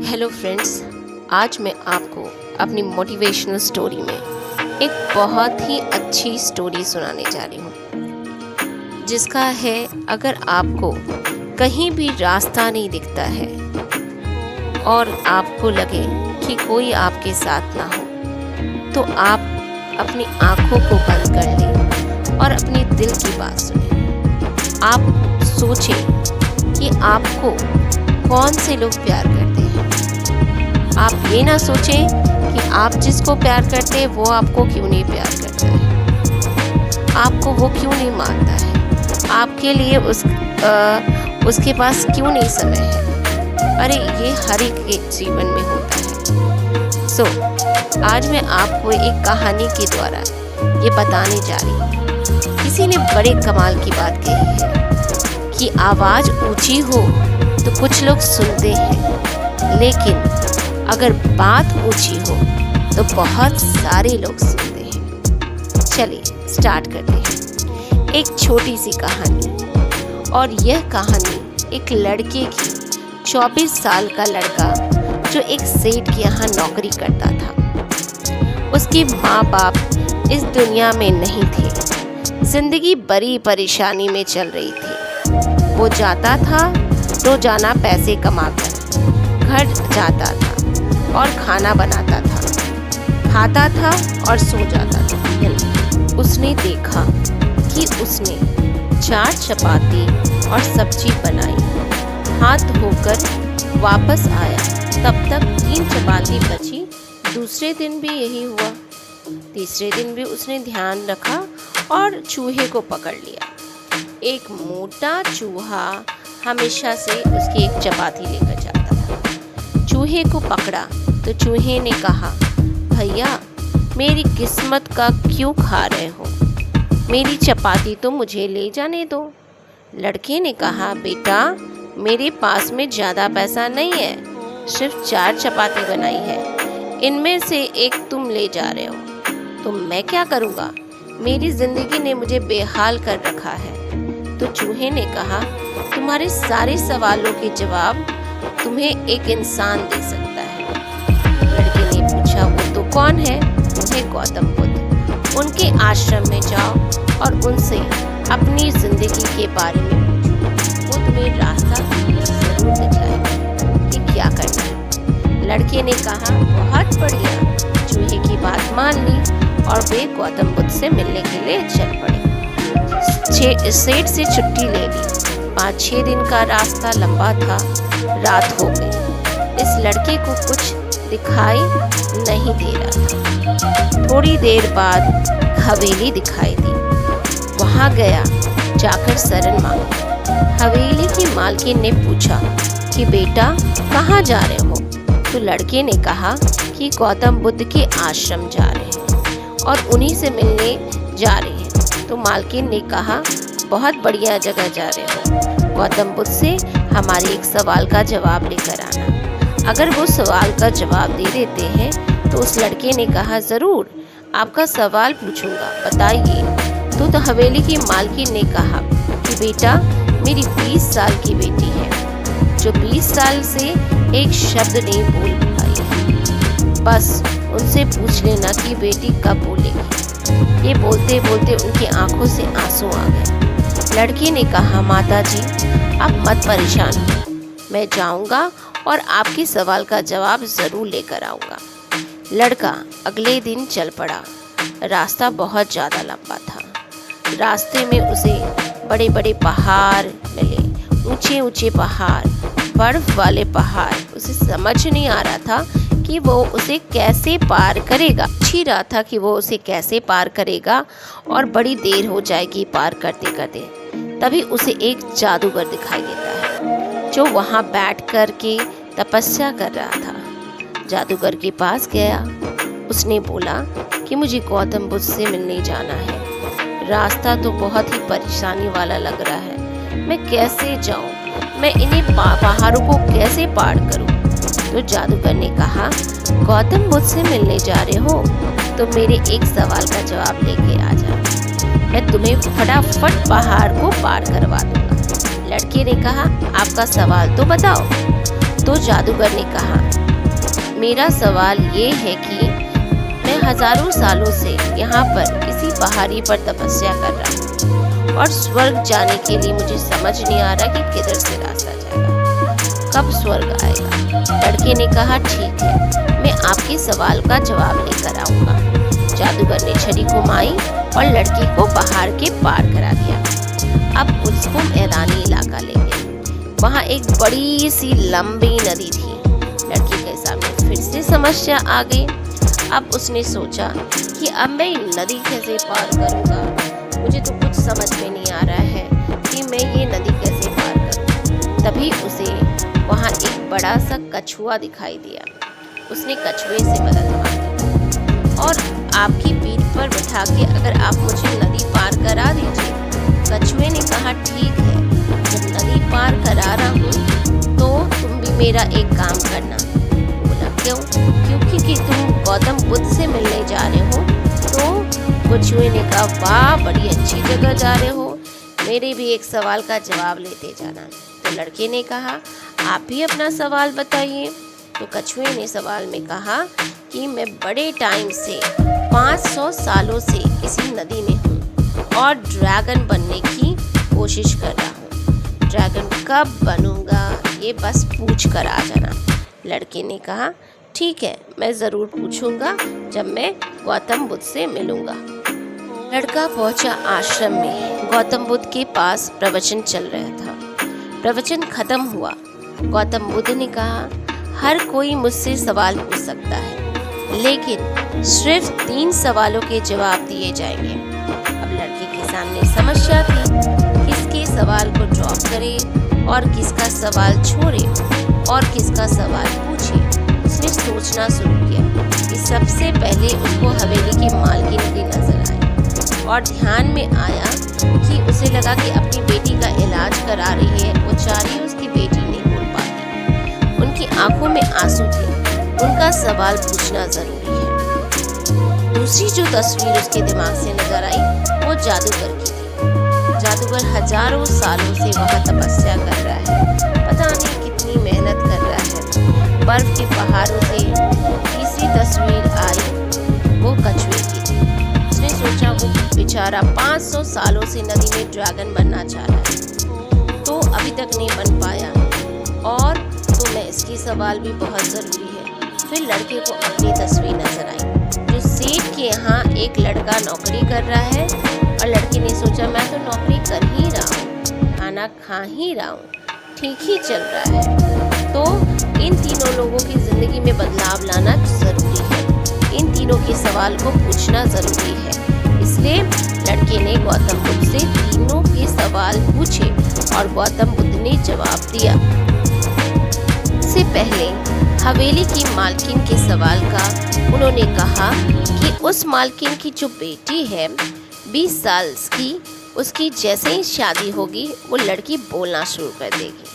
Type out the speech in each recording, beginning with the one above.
Hello friends, आज मैं आपको अपनी मोटिवेशनल स्टोरी में एक बहुत ही अच्छी स्टोरी सुनाने जा रही हूँ, जिसका है अगर आपको कहीं भी रास्ता नहीं दिखता है और आपको लगे कि कोई आपके साथ ना हो, तो आप अपनी आँखों को बंद कर लें और अपने दिल की बात सुनें। आप सोचें कि आपको कौन से लोग प्यार करते हैं। आप ये ना सोचें कि आप जिसको प्यार करते हैं वो आपको क्यों नहीं प्यार करता है, आपको वो क्यों नहीं मानता है, आपके लिए उसके पास क्यों नहीं समय है। अरे ये हर एक के जीवन में होता है। आज मैं आपको एक कहानी के द्वारा ये बताने जा रही हूँ। किसी ने बड़े कमाल की बात कही है कि आवाज़ ऊंची हो तो कुछ लोग सुनते हैं, लेकिन अगर बात ऊंची हो तो बहुत सारे लोग सुनते हैं। चलिए स्टार्ट करते हैं। एक छोटी सी कहानी, और यह कहानी एक लड़के की 24 साल का लड़का जो एक सेठ के यहाँ नौकरी करता था। उसके माँ बाप इस दुनिया में नहीं थे। जिंदगी बड़ी परेशानी में चल रही थी। वो जाता था रोजाना पैसे कमाकर घर जाता था और खाना बनाता था, खाता था और सो जाता था। उसने देखा कि उसने 4 चपाती और सब्जी बनाई, हाथ धोकर वापस आया, तब तक 3 चपाती बची। दूसरे दिन भी यही हुआ। तीसरे दिन भी उसने ध्यान रखा और चूहे को पकड़ लिया। एक मोटा चूहा हमेशा से उसकी एक चपाती लेकर जाता था। चूहे को पकड़ा तो चूहे ने कहा, भैया मेरी किस्मत का क्यों खा रहे हो, मेरी चपाती तो मुझे ले जाने दो। लड़के ने कहा, बेटा मेरे पास में ज़्यादा पैसा नहीं है, सिर्फ 4 चपाती बनाई है, इनमें से एक तुम ले जा रहे हो, तो मैं क्या करूँगा, मेरी ज़िंदगी ने मुझे बेहाल कर रखा है। तो चूहे ने कहा, तुम्हारे सारे सवालों के जवाब तुम्हें एक इंसान दे सकता है। लड़के ने पूछा, वो तो कौन है? उन्हें गौतम बुद्ध। उनके आश्रम में जाओ और उनसे अपनी जिंदगी के बारे में पूछो, वो तुम्हें रास्ता जरूर दिखाएंगे कि क्या करना है। लड़के ने कहा, बहुत बढ़िया। चूहे की बात मान ली और वे गौतम बुद्ध से मिलने के लिए चल पड़े। सेठ से छुट्टी ले ली। 5-6 दिन का रास्ता लंबा था। रात हो गई। इस लड़के को कुछ दिखाई नहीं दे रहा था। थोड़ी देर बाद हवेली दिखाई दी। वहाँ गया, जाकर शरण मांगी। हवेली की मालकिन ने पूछा कि बेटा कहाँ जा रहे हो? तो लड़के ने कहा कि गौतम बुद्ध के आश्रम जा रहे हैं और उन्हीं से मिलने जा रहे हैं। तो मालकिन ने कहा, बहुत बढ़िया जगह जा रहे हो, गौतम बुद्ध से हमारे एक सवाल का जवाब लेकर आना। अगर वो सवाल का जवाब दे देते हैं तो उस लड़के ने कहा, ज़रूर आपका सवाल पूछूंगा, बताइए। तो हवेली की मालकिन ने कहा कि बेटा मेरी 20 साल की बेटी है, जो 20 साल से एक शब्द नहीं बोल पाई है। बस उनसे पूछ लेना कि बेटी कब बोलेगी। ये बोलते बोलते उनकी आंखों से आंसू आ गए। लड़की ने कहा, माता जी आप मत परेशान हो, मैं जाऊंगा और आपके सवाल का जवाब ज़रूर लेकर आऊँगा। लड़का अगले दिन चल पड़ा। रास्ता बहुत ज़्यादा लंबा था। रास्ते में उसे बड़े बड़े पहाड़ मिले, ऊंचे ऊंचे पहाड़, बर्फ वाले पहाड़। उसे समझ नहीं आ रहा था कि वो उसे कैसे पार करेगा। ही रहा था कि वो उसे कैसे पार करेगा और बड़ी देर हो जाएगी पार करते करते। तभी उसे एक जादूगर दिखाई देता है जो वहाँ बैठ कर के तपस्या कर रहा था। जादूगर के पास गया। उसने बोला कि मुझे गौतम बुद्ध से मिलने जाना है। रास्ता तो बहुत ही परेशानी वाला लग रहा है, मैं कैसे जाऊँ, मैं इन्हीं पहाड़ों को कैसे पार करूँ? तो जादूगर ने कहा, गौतम बुद्ध से मिलने जा रहे हो तो मेरे एक सवाल का जवाब लेके आ जा, मैं तुम्हें फटाफट पहाड़ को पार करवा दूंगा। लड़के ने कहा, आपका सवाल तो बताओ। तो जादूगर ने कहा, मेरा सवाल ये है कि मैं हजारों सालों से यहाँ पर किसी पहाड़ी पर तपस्या कर रहा हूँ और स्वर्ग जाने के लिए मुझे समझ नहीं आ रहा कि किधर से रास्ता जाएगा, कब स्वर्ग आएगा। लड़के ने कहा, ठीक है, मैं आपके सवाल का जवाब लेकर आऊँगा। जादूगर ने छड़ी घुमाई और लड़के को पहाड़ के पार करा दिया। अब उसको मैदानी इलाका ले गए। वहाँ एक बड़ी सी लंबी नदी थी। लड़के के सामने फिर से समस्या आ गई। अब उसने सोचा कि अब मैं नदी कैसे पार करूँगा, मुझे तो कुछ समझ में नहीं आ रहा है कि मैं ये नदी कैसे पार करूँ। तभी उसे वहाँ एक बड़ा सा कछुआ दिखाई दिया। उसने कछुए से मदद मांगी और आपकी पीठ पर बैठा के अगर आप मुझे नदी पार करा दीजिए। कछुए ने कहा, ठीक है, जब नदी पार करा रहा हूँ तो तुम भी मेरा एक काम करना। बोला, क्यों? क्योंकि तुम गौतम बुद्ध से मिलने जा रहे हो। तो कछुए ने कहा, वाह, बड़ी अच्छी जगह जा रहे हो, मेरे भी एक सवाल का जवाब लेते जाना। तो लड़के ने कहा, आप भी अपना सवाल बताइए। तो कछुए ने सवाल में कहा कि मैं बड़े टाइम से 500 सालों से इसी नदी में हूँ और ड्रैगन बनने की कोशिश कर रहा हूँ। ड्रैगन कब बनूंगा ये बस पूछ कर आ जाना। लड़के ने कहा, ठीक है, मैं ज़रूर पूछूंगा जब मैं गौतम बुद्ध से मिलूंगा। लड़का पहुंचा आश्रम में। गौतम बुद्ध के पास प्रवचन चल रहा था। प्रवचन खत्म हुआ। गौतम बुद्ध ने कहा, हर कोई मुझसे सवाल पूछ सकता है, लेकिन सिर्फ 3 सवालों के जवाब दिए जाएंगे। अब लड़के के सामने समस्या थी, किसके सवाल को ड्रॉप करे और किसका सवाल छोड़े और किसका सवाल पूछे। उसने सोचना शुरू किया कि सबसे पहले उसको हवेली की मालकिन की नजर आई और ध्यान में आया कि उसे लगा कि अपनी बेटी का इलाज करा रही है। वो चाह रही है उसकी बेटी नहीं बोल पाती, उनकी आंखों में आंसू थे, उनका सवाल पूछना जरूरी है। दूसरी जो तस्वीर उसके दिमाग से नजर आई वो जादूगर की थी। जादूगर हजारों सालों से वहाँ तपस्या कर रहा है, पता नहीं कितनी मेहनत कर रहा है। बर्फ के पहाड़ों से तीसरी तस्वीर आई, वो कछुए की थी। उसने सोचा वो बेचारा 500 सालों से नदी में ड्रैगन बनना चाह रहा है, तो अभी तक नहीं बन पाया और तो मैं इसकी सवाल भी बहुत ज़रूरी है। फिर लड़के को अपनी तस्वीर नजर आई जो सेठ के यहाँ एक लड़का नौकरी कर रहा है और लड़के ने सोचा, मैं तो नौकरी कर ही रहा हूँ, खाना खा ही रहा हूँ, ठीक ही चल रहा है। तो इन तीनों लोगों की ज़िंदगी में बदलाव लाना ज़रूरी है, इन तीनों के सवाल को पूछना ज़रूरी है। इसलिए लड़के ने गौतम बुद्ध से तीनों के सवाल पूछे और गौतम बुद्ध ने जवाब दिया। इससे पहले हवेली की मालकिन के सवाल का उन्होंने कहा कि उस मालकिन की जो बेटी है 20 साल की, उसकी जैसे ही शादी होगी वो लड़की बोलना शुरू कर देगी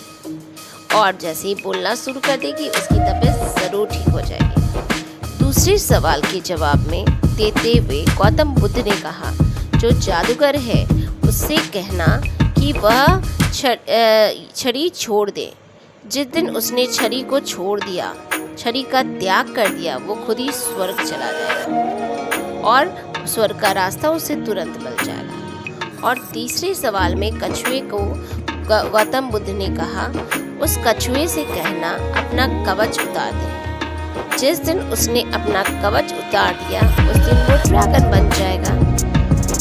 और जैसे ही बोलना शुरू कर देगी उसकी तबीयत ज़रूर ठीक हो जाएगी। दूसरे सवाल के जवाब में देते हुए गौतम बुद्ध ने कहा, जो जादूगर है उससे कहना कि वह छड़ी छोड़ दे। जिस दिन उसने छड़ी को छोड़ दिया, छड़ी का त्याग कर दिया, वो खुद ही स्वर्ग चला जाएगा और स्वर्ग का रास्ता उसे तुरंत मिल जाएगा। और तीसरे सवाल में कछुए को गौतम बुद्ध ने कहा, उस कछुए से कहना अपना कवच उतार दे। जिस दिन उसने अपना कवच उतार दिया उस दिन वो ड्रैगन बन जाएगा।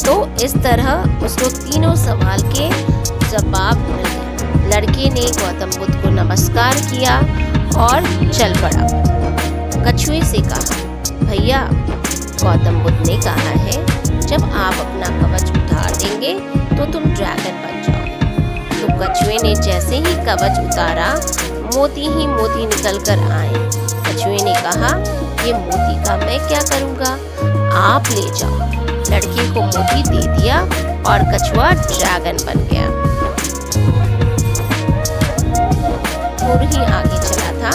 तो इस तरह उसको तीनों सवाल के जवाब मिल गए। लड़के ने गौतम बुद्ध को नमस्कार किया और चल पड़ा। कछुए से कहा, भैया, गौतम बुद्ध ने कहा है जब आप अपना कवच उतार देंगे तो तुम ड्रैगन बन जाओगे। तो कछुए ने जैसे ही कवच उतारा मोती ही मोती निकल कर आए। कछुए ने कहा, ये मोती का मैं क्या करूँगा, आप ले जाओ। लड़के को मोती दे दिया और कछुआ ड्रैगन बन गया। थोड़ी ही आगे चला था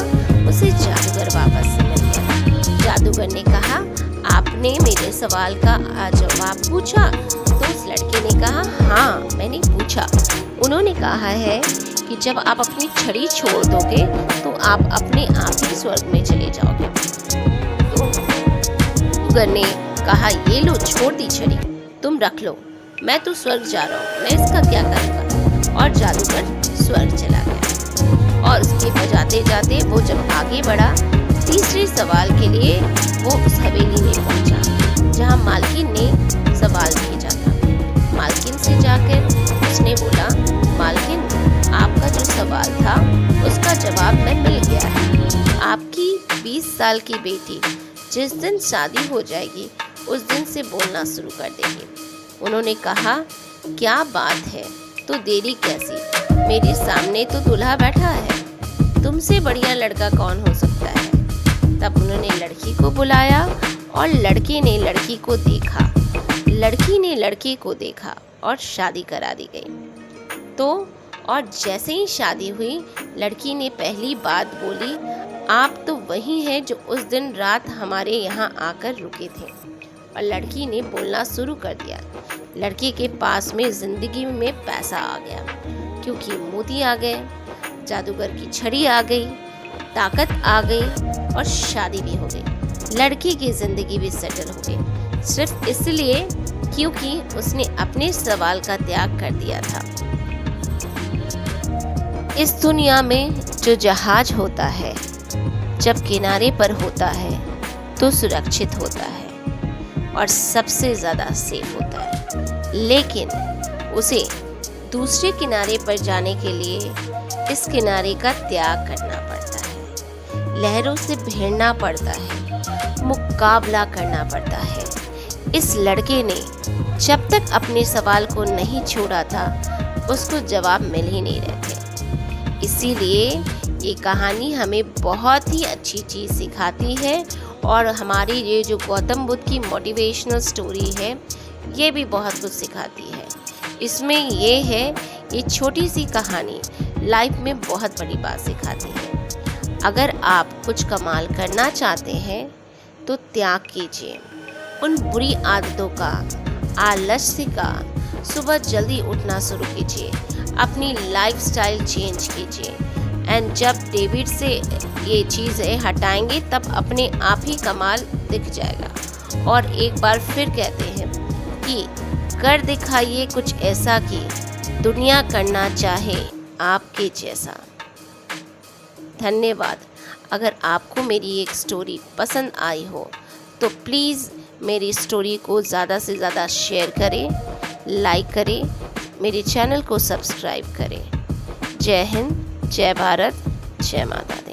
उसे जादूगर वापस से मिल गया। जादूगर ने कहा, आपने मेरे सवाल का जवाब पूछा? तो उस लड़के ने कहा, हाँ, मैंने पूछा। उन्होंने कहा है कि जब आप अपनी छड़ी छोड़ दोगे तो आप अपने आप ही स्वर्ग में चले जाओगे। तो जादूगर ने कहा, ये लो, छोड़ दी छड़ी, तुम रख लो, मैं तो स्वर्ग जा रहा हूँ, मैं इसका क्या करूँगा। और जादूगर स्वर्ग चला गया। और उसके बजाते जाते वो जब आगे बढ़ा, तीसरे सवाल के लिए वो उस हवेली में पहुंचा जहां मालकिन ने सवाल भेजा था। मालकिन से जाकर उसने बोला, मालकिन, आपका जो सवाल था उसका जवाब मैं मिल गया है। आपकी 20 साल की बेटी जिस दिन शादी हो जाएगी उस दिन से बोलना शुरू कर देगी। उन्होंने कहा, क्या बात है, तो देरी कैसी, मेरे सामने तो दूल्हा बैठा है, तुमसे बढ़िया लड़का कौन हो सकता है। तब उन्होंने लड़की को बुलाया और लड़के ने लड़की को देखा, लड़की ने लड़के को देखा और शादी करा दी गई। तो और जैसे ही शादी हुई, लड़की ने पहली बात बोली, आप तो वही हैं जो उस दिन रात हमारे यहाँ आकर रुके थे। और लड़की ने बोलना शुरू कर दिया। लड़के के पास में जिंदगी में पैसा आ गया, क्योंकि मोती आ गए, जादूगर की छड़ी आ गई, ताकत आ गई और शादी भी हो गई। लड़की की जिंदगी भी सेटल हो गई, सिर्फ इसलिए क्योंकि उसने अपने सवाल का त्याग कर दिया था। इस दुनिया में जो जहाज होता है, जब किनारे पर होता है तो सुरक्षित होता है और सबसे ज़्यादा सेफ होता है, लेकिन उसे दूसरे किनारे पर जाने के लिए इस किनारे का त्याग करना पड़ता है, लहरों से भिड़ना पड़ता है, मुकाबला करना पड़ता है। इस लड़के ने जब तक अपने सवाल को नहीं छोड़ा था, उसको जवाब मिल ही नहीं रहे थे। इसीलिए ये कहानी हमें बहुत ही अच्छी चीज़ सिखाती है और हमारी ये जो गौतम बुद्ध की मोटिवेशनल स्टोरी है, ये भी बहुत कुछ सिखाती है। इसमें ये है, ये छोटी सी कहानी लाइफ में बहुत बड़ी बात सिखाती है। अगर आप कुछ कमाल करना चाहते हैं तो त्याग कीजिए उन बुरी आदतों का, आलस्य का। सुबह जल्दी उठना शुरू कीजिए, अपनी लाइफस्टाइल चेंज कीजिए। एंड जब डेविड से ये चीज़ें हटाएंगे तब अपने आप ही कमाल दिख जाएगा। और एक बार फिर कहते हैं कि कर दिखाइए कुछ ऐसा कि दुनिया करना चाहे आपके जैसा। धन्यवाद। अगर आपको मेरी एक स्टोरी पसंद आई हो तो प्लीज़ मेरी स्टोरी को ज़्यादा से ज़्यादा शेयर करें, लाइक करें, मेरे चैनल को सब्सक्राइब करें। जय हिंद, जय भारत, जय माता दी।